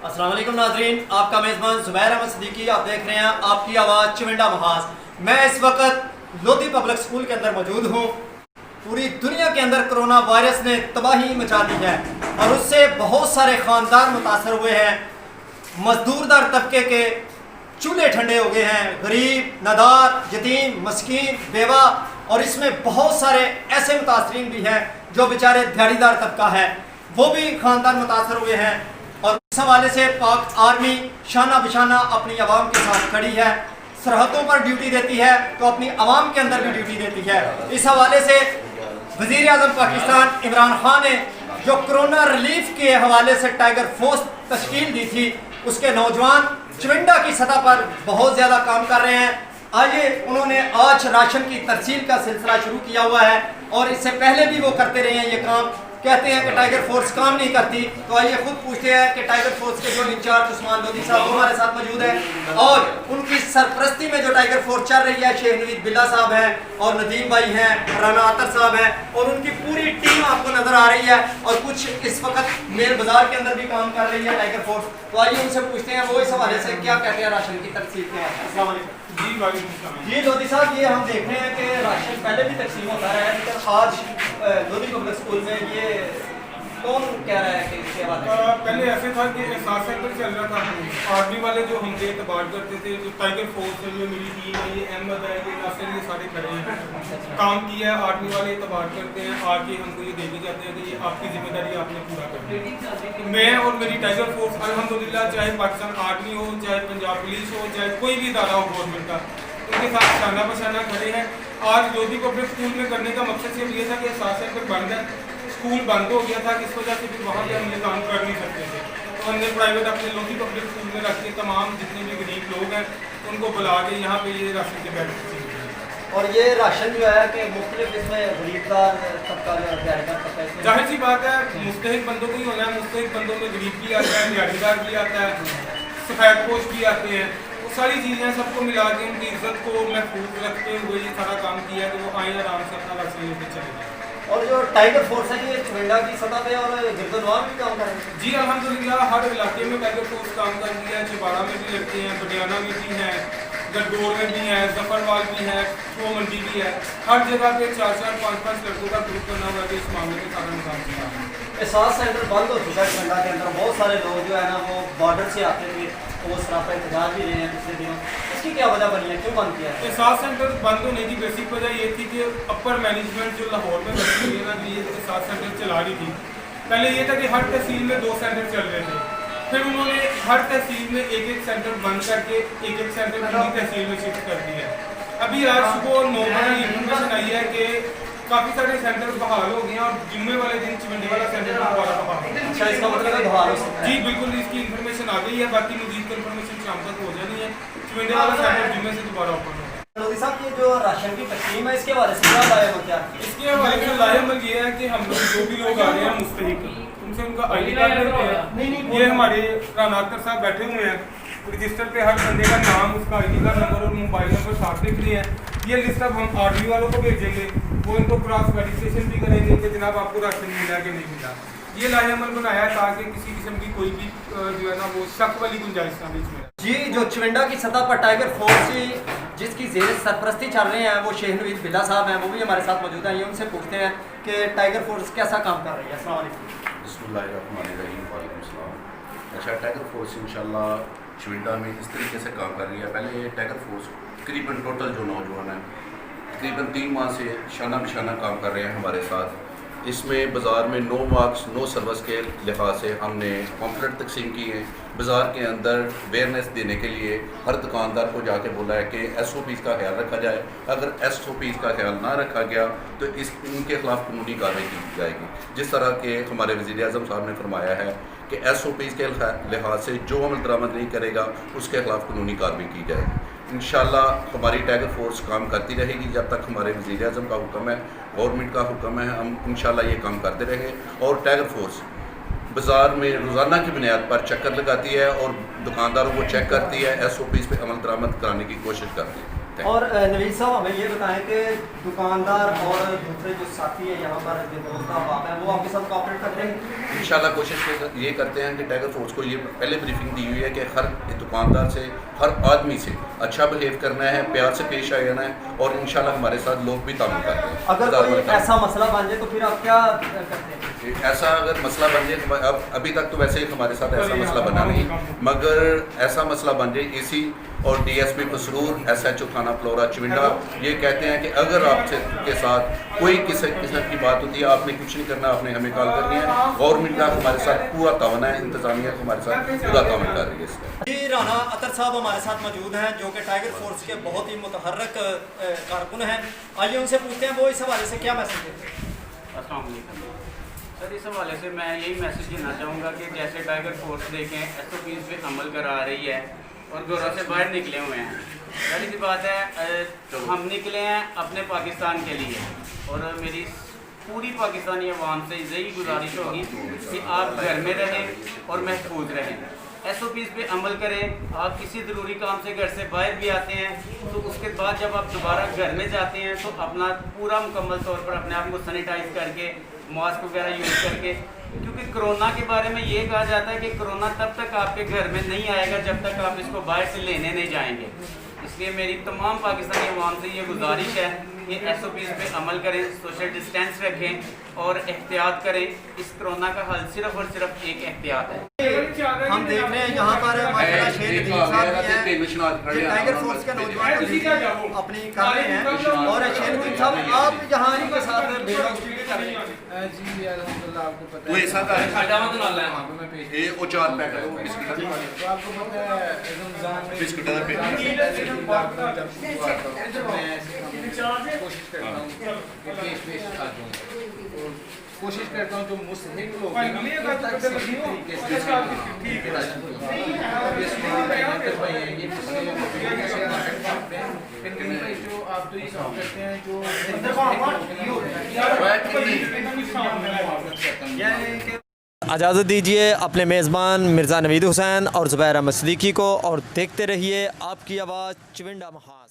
अस्सलाम वालेकुम नाजरीन, आपका मेज़बान ज़ुबैर अहमद सिद्दीकी। आप देख रहे हैं आपकी आवाज़ चविंडा महाज। मैं इस वक्त लोधी पब्लिक स्कूल के अंदर मौजूद हूँ। पूरी दुनिया के अंदर कोरोना वायरस ने तबाही मचा दी है और उससे बहुत सारे ख़ानदान मुतासर हुए हैं। मजदूरदार तबके के चूल्हे ठंडे हो गए हैं, गरीब, नादार, यतीम, मस्कीन, बेवा, और इसमें बहुत सारे ऐसे मुतासरीन भी हैं जो बेचारे दिहाड़ीदार तबका है, वो भी ख़ानदान मुतासर हुए हैं। और इस हवाले से पाक आर्मी शाना बिशाना अपनी आवाम के साथ खड़ी है, सरहदों पर ड्यूटी देती है तो अपनी आवाम के अंदर भी ड्यूटी देती है। इस हवाले से वज़ीर आज़म पाकिस्तान इमरान खान ने जो कोरोना रिलीफ के हवाले से टाइगर फोर्स तश्कील दी थी, उसके नौजवान चविंडा की सतह पर बहुत ज़्यादा काम कर रहे हैं। आइए, उन्होंने आज राशन की तरसील का सिलसिला शुरू किया हुआ है और इससे पहले भी वो करते रहे हैं ये काम। कहते हैं कि टाइगर फोर्स काम नहीं करती, तो आइए खुद पूछते हैं कि टाइगर फोर्स के जो इंचार्ज उस्मान लोधी साहब हमारे साथ मौजूद हैं और उनकी सरपरस्ती में जो टाइगर फोर्स चल रही है, शेख नवीद बिल्ला साहब हैं और नदीम भाई हैं, राना आतर साहब हैं और उनकी पूरी टीम आपको नजर आ रही है। और कुछ इस वक्त मेल बाजार के अंदर भी काम कर रही है टाइगर फोर्स। तो आइए उनसे पूछते हैं वो इस हवाले से क्या कहते हैं राशन की तकसीम के। अस्सलाम वालेकुम। जी लोधी साहब, ये हम देख रहे हैं कि राशन पहले भी तकसीम होता रहा है, लेकिन आज लोधी पब्लिक स्कूल में ये कौन कह रहा है कि इसके हवाले पहले ऐसे था कि एहसास सेक्टर चल रहा था। आर्मी वाले जो हमसे इतबार करते थे, जो टाइगर फोर्स है, जो मेरी टीम है, ये अहमद है, ये नासिर, ये सारे खड़े हैं, काम किया है। आर्मी वाले इतबार करते हैं, आके हमको ये देके जाते हैं कि ये आपकी जिम्मेदारी आपने पूरा करनी है। मैं और मेरी टाइगर फोर्स अल्हम्दुलिल्लाह, चाहे पाकिस्तान आर्मी हो, चाहे पंजाब पुलिस हो, चाहे कोई भी इदारा हो गवर्नमेंट का, उनके साथ शाना बशाना खड़े हैं। आज लोधी पब्लिक स्कूल में करने का मकसद सिर्फ ये था कि एहसास सेक्टर बंद है, स्कूल बंद हो गया था, इस वजह से फिर वहाँ पे हम ये काम कर नहीं सकते थे। तो हमने प्राइवेट अपने लोधी पब्लिक स्कूल में रख के तमाम जितने भी गरीब लोग हैं उनको बुला के यहाँ पे ये राशन के बैठ के। और ये राशन जो है कि मुख्तलिफ इसमें गरीबदार तबका जो दिहाड़ीदार तबका है, जाहिर सी बात है मुस्तहिक बंदों को ही होना है। मुस्तहिक बंदों में गरीब भी आता है, दिहाड़ीदार भी आता है, सफ़ेद पोश भी आते हैं। वो सारी चीज़ें सबको मिला के उनकी इज्जत को महफूज रखते हुए ये सारा काम किया कि वो आए आराम से अपना राशन लेके चले जाए। और जो टाइगर फोर्स है ये चविंडा की सतह पे और गिरदनवार भी काम कर रहे हैं। जी अल्हम्दुलिल्लाह, हर इलाके में टाइगर फोर्स काम कर रही है। छिपाड़ा में भी लड़के हैं, पटियाला में भी हैं, गद्दौर में भी है, जफरवाल भी है, छो मंडी भी है। हर जगह पे 4-4, 5-5 लड़कों का ग्रुप बना हुआ है इस मामले में सारा निकाल किया है। एहसास सेंटर बंद हो चुका है चविंडा के अंदर। बहुत सारे लोग जो है ना वो बॉर्डर से आते थे, वो सरापा इंतजार भी रहे हैं पिछले दिनों। इसकी क्या वजह बनी है, क्यों बंद किया है? एहसास सेंटर बंद होने की बेसिक वजह ये थी कि अपर मैनेजमेंट जो लाहौर में बैठी हुई है ना, ये एहसास सेंटर चला रही थी। पहले ये था कि हर तहसील में 2 सेंटर चल रहे थे, फिर उन्होंने हर तहसील में एक सेंटर बंद करके एक सेंटर पूरी तहसील में शिफ्ट कर दिया है। अभी आज सुबह 9 बजे इन्फॉर्मेशन आई है कि काफ़ी सारे सेंटर बहाल हो गए हैं और जुम्मे वाले दिन चविंडे वाला सेंटर दोबारा बहाल हो। अच्छा, इसका मतलब है बहाल हो सकता है? जी बिल्कुल, इसकी इन्फॉर्मेशन आ गई है। बाकी मजीद की इन्फॉर्मेशन शाम तक हो जानी है। चविंडे वाला सेंटर जुम्मे से दोबारा ओपन होगा। लोधी साहब, ये जो राशन की तकसीम है इसके बारे में क्या लाएमल क्या? इसके हवाले से लाएमल ये है कि हम लोग जो भी लोग आ रहे हैं मुस्तहिक, उनसे उनका ID कार्ड लेते हैं। ये हमारे राना अख्तर साहब बैठे हुए हैं, रजिस्टर पे हर बंदे का नाम, उसका ID कार्ड नंबर और मोबाइल नंबर साथ लिख रहे हैं। ये लिस्ट अब हम आर्मी वालों को भेजेंगे, वो इनको क्रॉस वेरिफिकेशन भी करेंगे कि जनाब आपको राशन मिला कि नहीं मिला। ये लाएमल बनाया ताकि किसी किस्म की कोई भी जो है ना वो शक वाली गुंजाइश ना इसमें। जी, जो चविंडा की सतह पर टाइगर फोर्स जिसकी ज़ेर सरपरस्ती चल रहे हैं, वो शेख नवीद बिल्ला साहब हैं, वो भी हमारे साथ मौजूद हैं। ये उनसे पूछते हैं कि टाइगर फोर्स कैसा काम कर रही है। अस्सलाम वालेकुम। बिस्मिल्लाहिर्रहमानिर्रहीम। वालेकुम सलाम। अच्छा, टाइगर फोर्स इंशाल्लाह चविंडा में इस तरीके से काम कर रही है। पहले टाइगर फोर्स तकरीबन टोटल जो नौजवान हैं तकरीबन 3 माह से शाना बिशाना काम कर रहे हैं हमारे साथ। इसमें बाज़ार में नो मार्क्स नो सर्विस के लिहाज से हमने पॉम्फलेट तकसीम की है। बाज़ार के अंदर अवेयरनेस देने के लिए हर दुकानदार को जाके बोला है कि SOPs का ख्याल रखा जाए। अगर SOPs का ख्याल ना रखा गया तो इनके खिलाफ कानूनी कार्रवाई की जाएगी। जिस तरह के हमारे वज़ीर आज़म साहब ने फरमाया है कि SOPs के लिहाज से जो अमल दरामद नहीं करेगा उसके खिलाफ कानूनी कार्रवाई की जाएगी। इंशाल्लाह हमारी टाइगर फोर्स काम करती रहेगी जब तक हमारे वज़ीर आज़म का हुक्म है, गवर्नमेंट का हुक्म है। हम इंशाल्लाह ये काम करते रहेंगे। और टाइगर फोर्स बाज़ार में रोज़ाना की बुनियाद पर चक्कर लगाती है और दुकानदारों को चेक करती है, SOPs पे अमल दरामद कराने की कोशिश करती है। और नवीद साहब हमें ये बताएं कि दुकानदार और दूसरे जो साथी है यहाँ पर जो दोस्त आप हैं वो आपके साथ कॉपरेट करते हैं? इंशाल्लाह कोशिश ये करते हैं कि टाइगर फोर्स को ये पहले ब्रीफिंग दी हुई है कि हर दुकानदार से, हर आदमी से अच्छा बिहेव करना है, प्यार से पेश आ जाना है और इंशाल्लाह हमारे साथ लोग भी तामुल करते हैं। अगर कोई ऐसा मसला बन जाए तो फिर आप क्या करते हैं? ऐसा अगर मसला बन जाए तो अब अभी तक तो वैसे हमारे साथ ऐसा मसला बना नहीं, मगर ऐसा मसला बन जाए एसी और डीएसपी मसरूर SHO थाना फ्लोरा चिविंडा ये कहते हैं कि अगर आपसे के साथ कोई किसी किस्म की बात होती है, आपने कुछ नहीं करना, आपने हमें कॉल करनी है। गवर्नमेंट का हमारे साथ पूरा तावन है, इंतजामिया हमारे साथ पूरा तावन कर रही है इसका। जी राना अतर साहब हमारे साथ मौजूद हैं जो कि टाइगर फोर्स के बहुत ही मुतहर्रक कारकुन हैं। आइए उनसे पूछते हैं वो इस हवाले से क्या मैसेज देते हैं। अस्सलाम वालेकुम सर, इस हवाले से मैं यही मैसेज देना चाहूँगा कि जैसे टाइगर फोर्स देखें SOPs पे अमल करा रही है और घरों से बाहर निकले हुए हैं। पहली सी बात है तो हम निकले हैं अपने पाकिस्तान के लिए और मेरी पूरी पाकिस्तानी अवाम से यही गुजारिश होगी कि आप घर में रहें और महफूज रहें, SOPs पे अमल करें। आप किसी ज़रूरी काम से घर से बाहर भी आते हैं तो उसके बाद जब आप दोबारा घर में जाते हैं तो अपना पूरा मुकम्मल तौर पर अपने आप को सैनिटाइज करके मास्क वगैरह यूज़ करके, क्योंकि कोरोना के बारे में ये कहा जाता है कि कोरोना तब तक आपके घर में नहीं आएगा जब तक आप इसको बाहर से लेने नहीं जाएंगे। इसलिए मेरी तमाम पाकिस्तानी अवाम से ये गुजारिश है कि SOPs पे अमल करें, सोशल डिस्टेंस रखें और एहतियात करें। इस कोरोना का हल सिर्फ और सिर्फ एक एहतियात है। हम देख रहे हैं यहाँ पर माशाल्लाह शेर नदीम साहब भी हैं, ये टाइगर फोर्स के नौजवान अपनी कर रहे हैं। और शेर नदीम साहब आप यहाँ इनके साथ बेरोजगारी कर रहे हैं? जी अल्हम्दुलिल्लाह, आपको पता वो है ऐसा का है वहाँ पे मैं पेश ये वो 4 पैक है बिस्किट तो आपको पता है रमज़ान में बिस्किट का पैक। लॉकडाउन जब शुरू हुआ तो मैं ऐसे काम कोशिश करता हूँ कि पेश आ जाऊँ और कोशिश करता हूँ जो मुस्तहिक लोग हैं उन तक सही तरीके से ये भाई जो आप तो ये काम करते हैं जो इजाज़त दीजिए अपने मेज़बान मिर्ज़ा नवीद हुसैन और ज़ुबैर अहमद सिद्दीकी को और देखते रहिए आपकी आवाज़ चिविंडा महाज।